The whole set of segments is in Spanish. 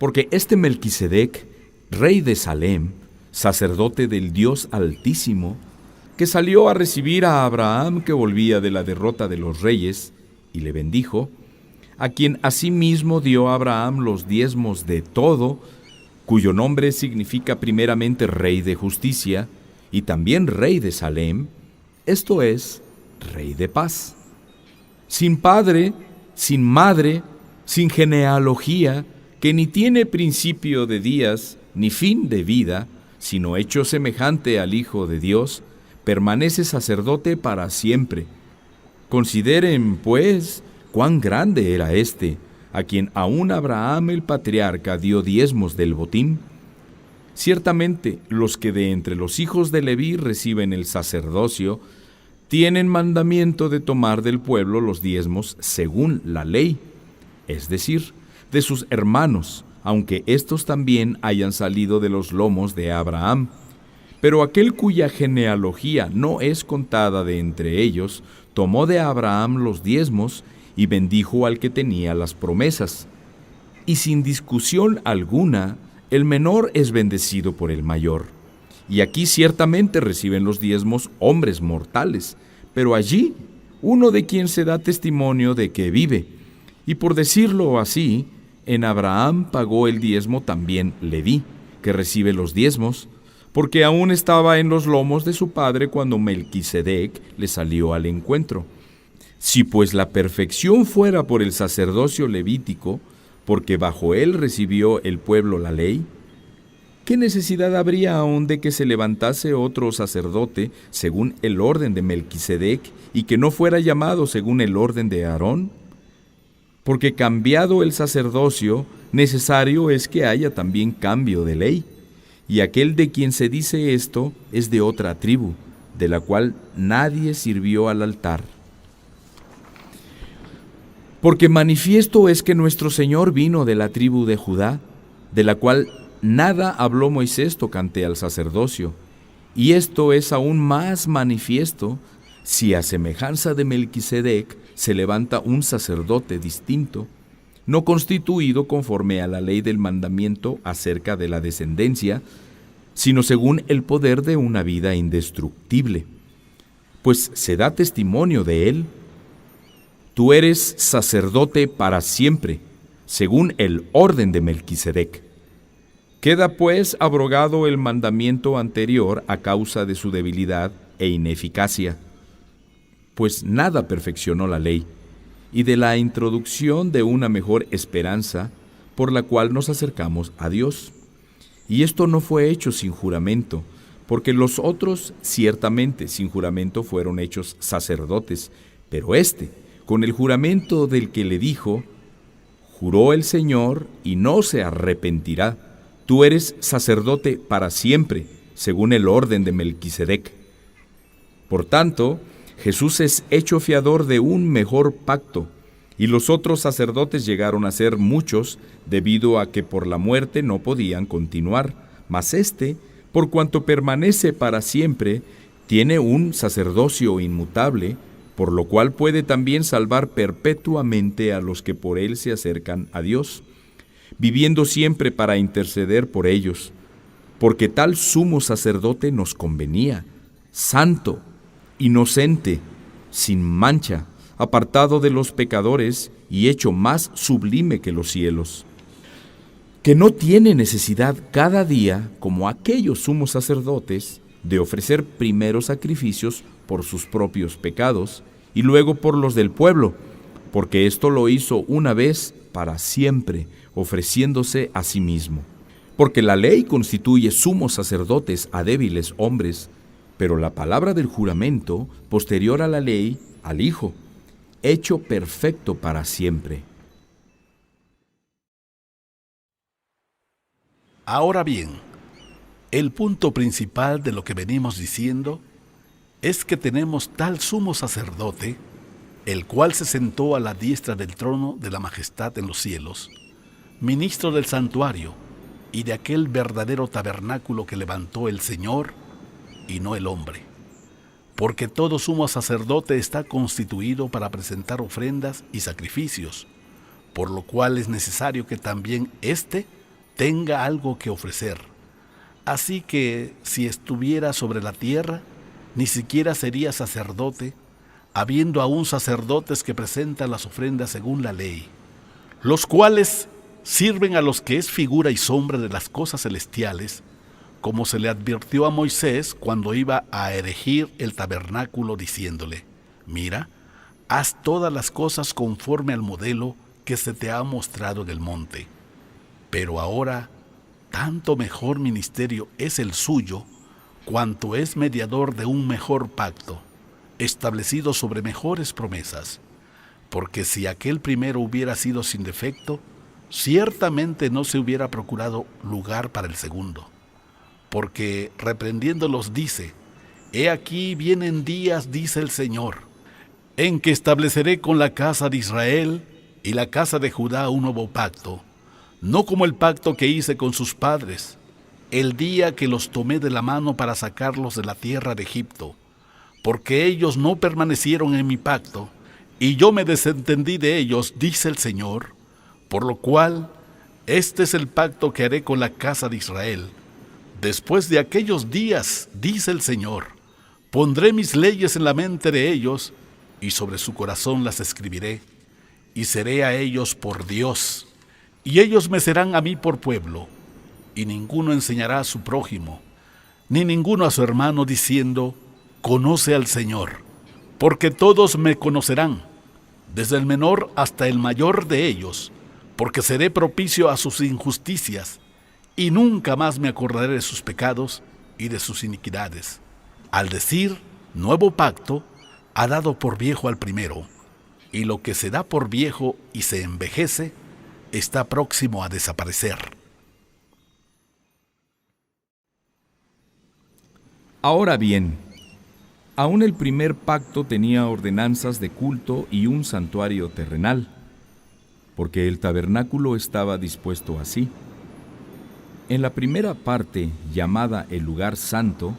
Porque este Melquisedec, rey de Salem, sacerdote del Dios Altísimo, que salió a recibir a Abraham que volvía de la derrota de los reyes, y le bendijo, a quien asimismo dio a Abraham los diezmos de todo, cuyo nombre significa primeramente Rey de Justicia, y también Rey de Salem, esto es, Rey de Paz. Sin padre, sin madre, sin genealogía, que ni tiene principio de días, ni fin de vida, sino hecho semejante al Hijo de Dios, permanece sacerdote para siempre. Consideren, pues, cuán grande era éste, a quien aún Abraham el patriarca dio diezmos del botín. Ciertamente, los que de entre los hijos de Leví reciben el sacerdocio, tienen mandamiento de tomar del pueblo los diezmos según la ley, es decir, de sus hermanos, aunque éstos también hayan salido de los lomos de Abraham. Pero aquel cuya genealogía no es contada de entre ellos, tomó de Abraham los diezmos y bendijo al que tenía las promesas. Y sin discusión alguna, el menor es bendecido por el mayor. Y aquí ciertamente reciben los diezmos hombres mortales, pero allí uno de quien se da testimonio de que vive. Y por decirlo así, en Abraham pagó el diezmo también Leví, que recibe los diezmos, porque aún estaba en los lomos de su padre cuando Melquisedec le salió al encuentro. Si pues la perfección fuera por el sacerdocio levítico, porque bajo él recibió el pueblo la ley, ¿qué necesidad habría aún de que se levantase otro sacerdote según el orden de Melquisedec y que no fuera llamado según el orden de Aarón? Porque cambiado el sacerdocio, necesario es que haya también cambio de ley. Y aquel de quien se dice esto es de otra tribu, de la cual nadie sirvió al altar. Porque manifiesto es que nuestro Señor vino de la tribu de Judá, de la cual nada habló Moisés tocante al sacerdocio. Y esto es aún más manifiesto si a semejanza de Melquisedec se levanta un sacerdote distinto, no constituido conforme a la ley del mandamiento acerca de la descendencia, sino según el poder de una vida indestructible. Pues se da testimonio de él: tú eres sacerdote para siempre, según el orden de Melquisedec. Queda pues abrogado el mandamiento anterior a causa de su debilidad e ineficacia, pues nada perfeccionó la ley, y de la introducción de una mejor esperanza, por la cual nos acercamos a Dios. Y esto no fue hecho sin juramento, porque los otros ciertamente sin juramento fueron hechos sacerdotes, pero éste, con el juramento del que le dijo: juró el Señor y no se arrepentirá, tú eres sacerdote para siempre, según el orden de Melquisedec. Por tanto, Jesús es hecho fiador de un mejor pacto, y los otros sacerdotes llegaron a ser muchos, debido a que por la muerte no podían continuar, mas éste, por cuanto permanece para siempre, tiene un sacerdocio inmutable, por lo cual puede también salvar perpetuamente a los que por él se acercan a Dios, viviendo siempre para interceder por ellos, porque tal sumo sacerdote nos convenía, santo, inocente, sin mancha, apartado de los pecadores y hecho más sublime que los cielos, que no tiene necesidad cada día, como aquellos sumos sacerdotes, de ofrecer primero sacrificios por sus propios pecados y luego por los del pueblo, porque esto lo hizo una vez para siempre, ofreciéndose a sí mismo. Porque la ley constituye sumos sacerdotes a débiles hombres, pero la palabra del juramento, posterior a la ley, al Hijo, hecho perfecto para siempre. Ahora bien, el punto principal de lo que venimos diciendo es que tenemos tal sumo sacerdote, el cual se sentó a la diestra del trono de la majestad en los cielos, ministro del santuario y de aquel verdadero tabernáculo que levantó el Señor y no el hombre. Porque todo sumo sacerdote está constituido para presentar ofrendas y sacrificios, por lo cual es necesario que también éste tenga algo que ofrecer. Así que si estuviera sobre la tierra, ni siquiera sería sacerdote, habiendo aún sacerdotes que presentan las ofrendas según la ley, los cuales sirven a los que es figura y sombra de las cosas celestiales, como se le advirtió a Moisés cuando iba a erigir el tabernáculo, diciéndole: mira, haz todas las cosas conforme al modelo que se te ha mostrado en el monte. Pero ahora, tanto mejor ministerio es el suyo, cuanto es mediador de un mejor pacto, establecido sobre mejores promesas. Porque si aquel primero hubiera sido sin defecto, ciertamente no se hubiera procurado lugar para el segundo. Porque reprendiéndolos dice: he aquí vienen días, dice el Señor, en que estableceré con la casa de Israel y la casa de Judá un nuevo pacto, no como el pacto que hice con sus padres, el día que los tomé de la mano para sacarlos de la tierra de Egipto, porque ellos no permanecieron en mi pacto, y yo me desentendí de ellos, dice el Señor, por lo cual este es el pacto que haré con la casa de Israel. Después de aquellos días, dice el Señor, pondré mis leyes en la mente de ellos, y sobre su corazón las escribiré, y seré a ellos por Dios, y ellos me serán a mí por pueblo. Y ninguno enseñará a su prójimo, ni ninguno a su hermano, diciendo: conoce al Señor, porque todos me conocerán, desde el menor hasta el mayor de ellos, porque seré propicio a sus injusticias, y nunca más me acordaré de sus pecados y de sus iniquidades. Al decir nuevo pacto, ha dado por viejo al primero, y lo que se da por viejo y se envejece, está próximo a desaparecer. Ahora bien, aún el primer pacto tenía ordenanzas de culto y un santuario terrenal, porque el tabernáculo estaba dispuesto así. En la primera parte, llamada el lugar santo,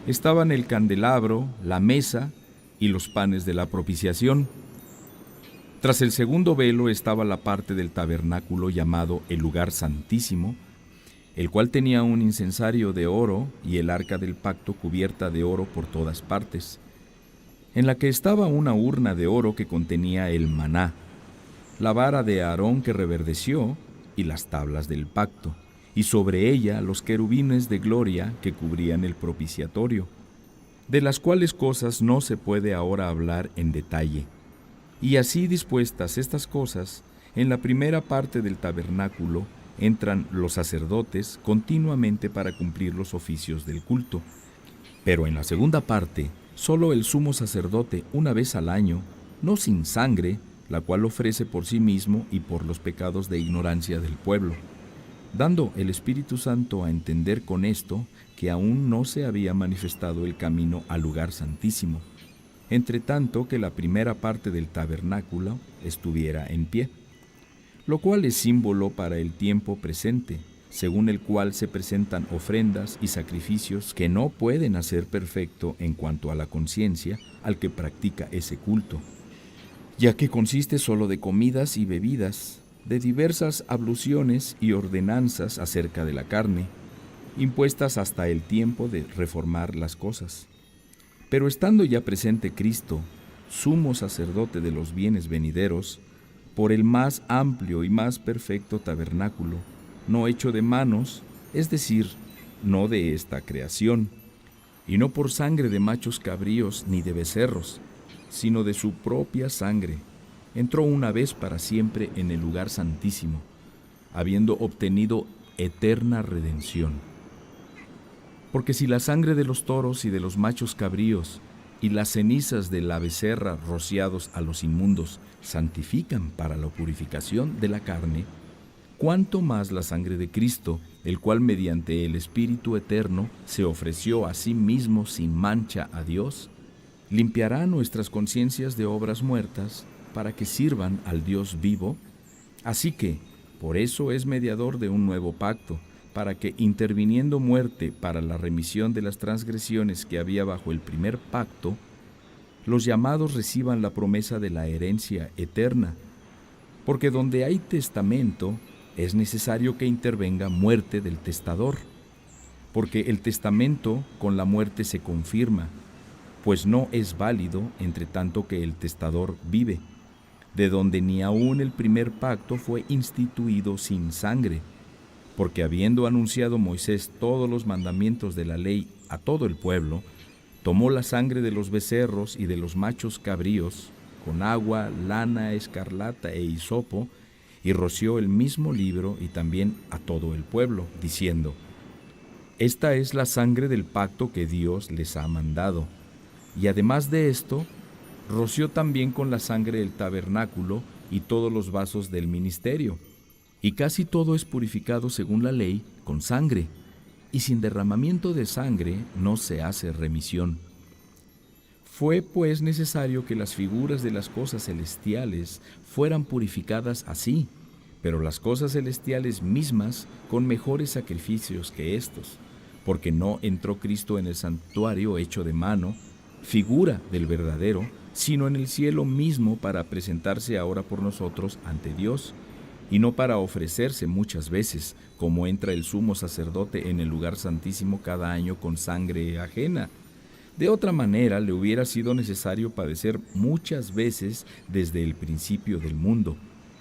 estaban el candelabro, la mesa y los panes de la propiciación. Tras el segundo velo estaba la parte del tabernáculo llamado el lugar santísimo, el cual tenía un incensario de oro y el arca del pacto cubierta de oro por todas partes, en la que estaba una urna de oro que contenía el maná, la vara de Aarón que reverdeció y las tablas del pacto, y sobre ella los querubines de gloria que cubrían el propiciatorio, de las cuales cosas no se puede ahora hablar en detalle. Y así dispuestas estas cosas, en la primera parte del tabernáculo entran los sacerdotes continuamente para cumplir los oficios del culto. Pero en la segunda parte, solo el sumo sacerdote una vez al año, no sin sangre, la cual ofrece por sí mismo y por los pecados de ignorancia del pueblo, dando el Espíritu Santo a entender con esto que aún no se había manifestado el camino al lugar santísimo, entre tanto que la primera parte del tabernáculo estuviera en pie, lo cual es símbolo para el tiempo presente, según el cual se presentan ofrendas y sacrificios que no pueden hacer perfecto en cuanto a la conciencia al que practica ese culto, ya que consiste solo de comidas y bebidas, de diversas abluciones y ordenanzas acerca de la carne, impuestas hasta el tiempo de reformar las cosas. Pero estando ya presente Cristo, sumo sacerdote de los bienes venideros, por el más amplio y más perfecto tabernáculo, no hecho de manos, es decir, no de esta creación, y no por sangre de machos cabríos ni de becerros, sino de su propia sangre, entró una vez para siempre en el lugar santísimo, habiendo obtenido eterna redención. Porque si la sangre de los toros y de los machos cabríos y las cenizas de la becerra rociados a los inmundos santifican para la purificación de la carne, cuánto más la sangre de Cristo, el cual mediante el Espíritu Eterno se ofreció a sí mismo sin mancha a Dios, limpiará nuestras conciencias de obras muertas para que sirvan al Dios vivo. Así que, por eso es mediador de un nuevo pacto, para que, interviniendo muerte para la remisión de las transgresiones que había bajo el primer pacto, los llamados reciban la promesa de la herencia eterna. Porque donde hay testamento, es necesario que intervenga muerte del testador, porque el testamento con la muerte se confirma, pues no es válido entre tanto que el testador vive, de donde ni aun el primer pacto fue instituido sin sangre, porque habiendo anunciado Moisés todos los mandamientos de la ley a todo el pueblo, tomó la sangre de los becerros y de los machos cabríos, con agua, lana, escarlata e hisopo, y roció el mismo libro y también a todo el pueblo, diciendo: Esta es la sangre del pacto que Dios les ha mandado. Y además de esto, roció también con la sangre el tabernáculo y todos los vasos del ministerio. Y casi todo es purificado según la ley con sangre, y sin derramamiento de sangre no se hace remisión. Fue pues necesario que las figuras de las cosas celestiales fueran purificadas así, pero las cosas celestiales mismas con mejores sacrificios que estos, porque no entró Cristo en el santuario hecho de mano, figura del verdadero, sino en el cielo mismo para presentarse ahora por nosotros ante Dios, y no para ofrecerse muchas veces, como entra el sumo sacerdote en el lugar santísimo cada año con sangre ajena. De otra manera le hubiera sido necesario padecer muchas veces desde el principio del mundo.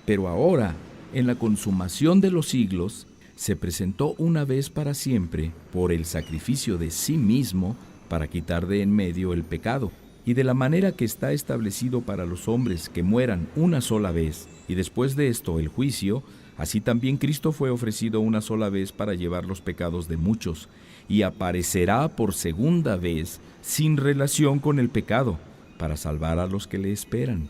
Pero ahora, en la consumación de los siglos, se presentó una vez para siempre por el sacrificio de sí mismo para quitar de en medio el pecado, y de la manera que está establecido para los hombres que mueran una sola vez, y después de esto el juicio, así también Cristo fue ofrecido una sola vez para llevar los pecados de muchos, y aparecerá por segunda vez sin relación con el pecado, para salvar a los que le esperan.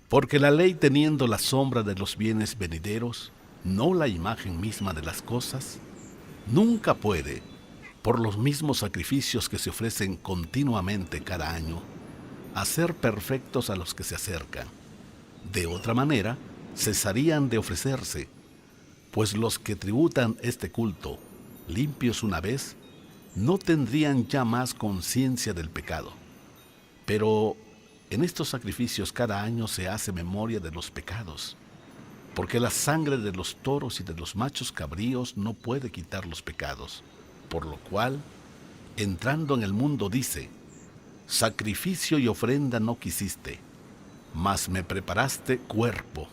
Porque la ley, teniendo la sombra de los bienes venideros, no la imagen misma de las cosas, nunca puede, por los mismos sacrificios que se ofrecen continuamente cada año, hacer perfectos a los que se acercan. De otra manera, cesarían de ofrecerse, pues los que tributan este culto, limpios una vez, no tendrían ya más conciencia del pecado. Pero en estos sacrificios cada año se hace memoria de los pecados, porque la sangre de los toros y de los machos cabríos no puede quitar los pecados, por lo cual, entrando en el mundo dice: sacrificio y ofrenda no quisiste, mas me preparaste cuerpo.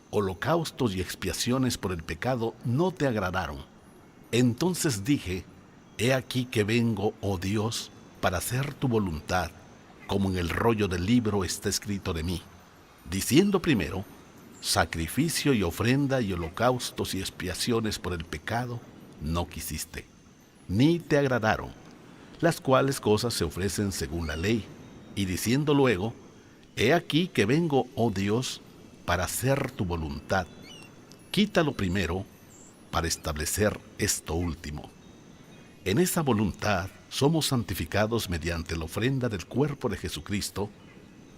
Holocaustos y expiaciones por el pecado no te agradaron. Entonces dije: he aquí que vengo, oh Dios, para hacer tu voluntad, como en el rollo del libro está escrito de mí. Diciendo primero: sacrificio y ofrenda y holocaustos y expiaciones por el pecado no quisiste, ni te agradaron, las cuales cosas se ofrecen según la ley. Y diciendo luego: he aquí que vengo, oh Dios, para hacer tu voluntad. Quítalo primero, para establecer esto último. En esa voluntad somos santificados mediante la ofrenda del cuerpo de Jesucristo,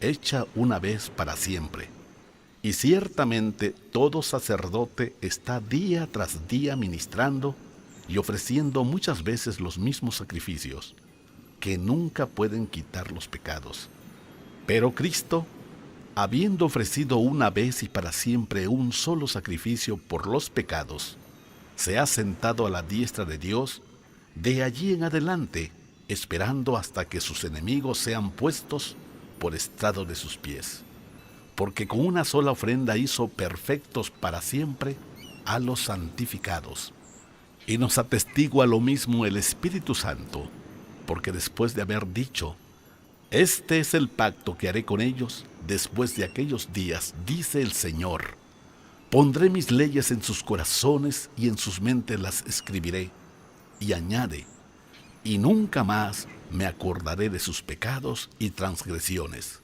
hecha una vez para siempre. Y ciertamente todo sacerdote está día tras día ministrando y ofreciendo muchas veces los mismos sacrificios, que nunca pueden quitar los pecados. Pero Cristo, habiendo ofrecido una vez y para siempre un solo sacrificio por los pecados, se ha sentado a la diestra de Dios, de allí en adelante, esperando hasta que sus enemigos sean puestos por estrado de sus pies. Porque con una sola ofrenda hizo perfectos para siempre a los santificados. Y nos atestigua lo mismo el Espíritu Santo, porque después de haber dicho: este es el pacto que haré con ellos después de aquellos días, dice el Señor, pondré mis leyes en sus corazones y en sus mentes las escribiré. Y añade: y nunca más me acordaré de sus pecados y transgresiones.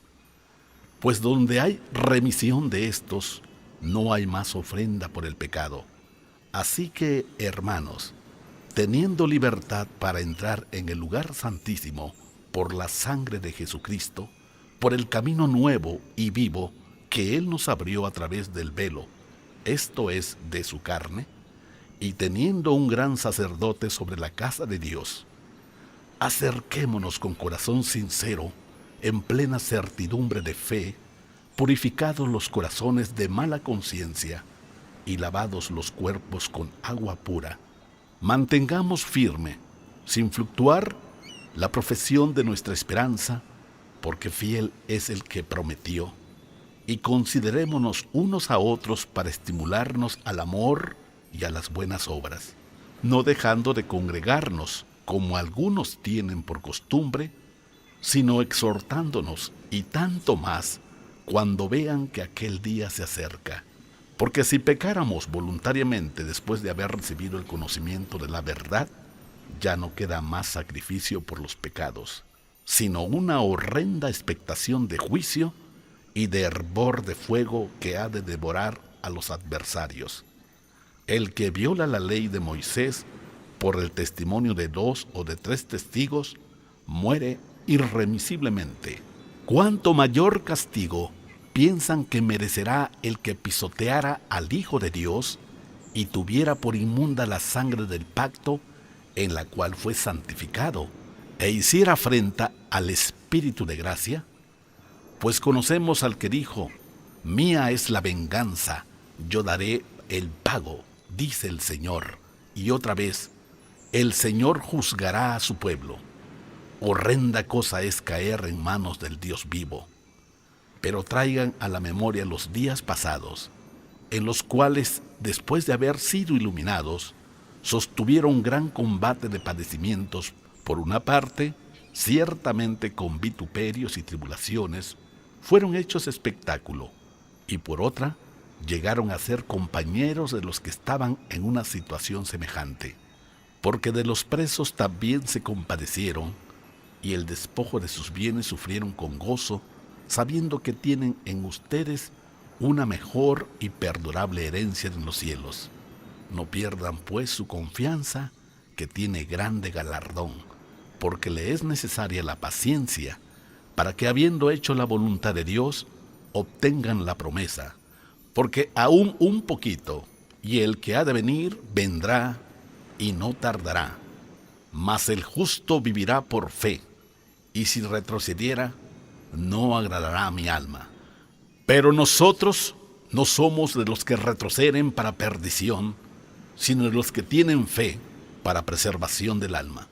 Pues donde hay remisión de estos, no hay más ofrenda por el pecado. Así que, hermanos, teniendo libertad para entrar en el lugar santísimo por la sangre de Jesucristo, por el camino nuevo y vivo que Él nos abrió a través del velo, esto es, de su carne, y teniendo un gran sacerdote sobre la casa de Dios, acerquémonos con corazón sincero, en plena certidumbre de fe, purificados los corazones de mala conciencia y lavados los cuerpos con agua pura, mantengamos firme, sin fluctuar, la profesión de nuestra esperanza, porque fiel es el que prometió, y considerémonos unos a otros para estimularnos al amor y a las buenas obras, no dejando de congregarnos, como algunos tienen por costumbre, sino exhortándonos, y tanto más cuando vean que aquel día se acerca. Porque si pecáramos voluntariamente después de haber recibido el conocimiento de la verdad, ya no queda más sacrificio por los pecados, sino una horrenda expectación de juicio y de hervor de fuego que ha de devorar a los adversarios. El que viola la ley de Moisés por el testimonio de 2 o de 3 testigos, muere irremisiblemente. ¿Cuánto mayor castigo piensan que merecerá el que pisoteara al Hijo de Dios y tuviera por inmunda la sangre del pacto en la cual fue santificado, e hiciera afrenta al Espíritu de gracia? Pues conocemos al que dijo: mía es la venganza, yo daré el pago, dice el Señor. Y otra vez, el Señor juzgará a su pueblo. Horrenda cosa es caer en manos del Dios vivo. Pero traigan a la memoria los días pasados, en los cuales, después de haber sido iluminados, sostuvieron gran combate de padecimientos, por una parte, ciertamente con vituperios y tribulaciones, fueron hechos espectáculo, y por otra, llegaron a ser compañeros de los que estaban en una situación semejante, porque de los presos también se compadecieron, y el despojo de sus bienes sufrieron con gozo, sabiendo que tienen en ustedes una mejor y perdurable herencia en los cielos. No pierdan pues su confianza, que tiene grande galardón, porque le es necesaria la paciencia, para que, habiendo hecho la voluntad de Dios, obtengan la promesa. Porque aún un poquito, y el que ha de venir vendrá, y no tardará. Mas el justo vivirá por fe, y si retrocediera, no agradará a mi alma. Pero nosotros no somos de los que retroceden para perdición, sino de los que tienen fe para preservación del alma.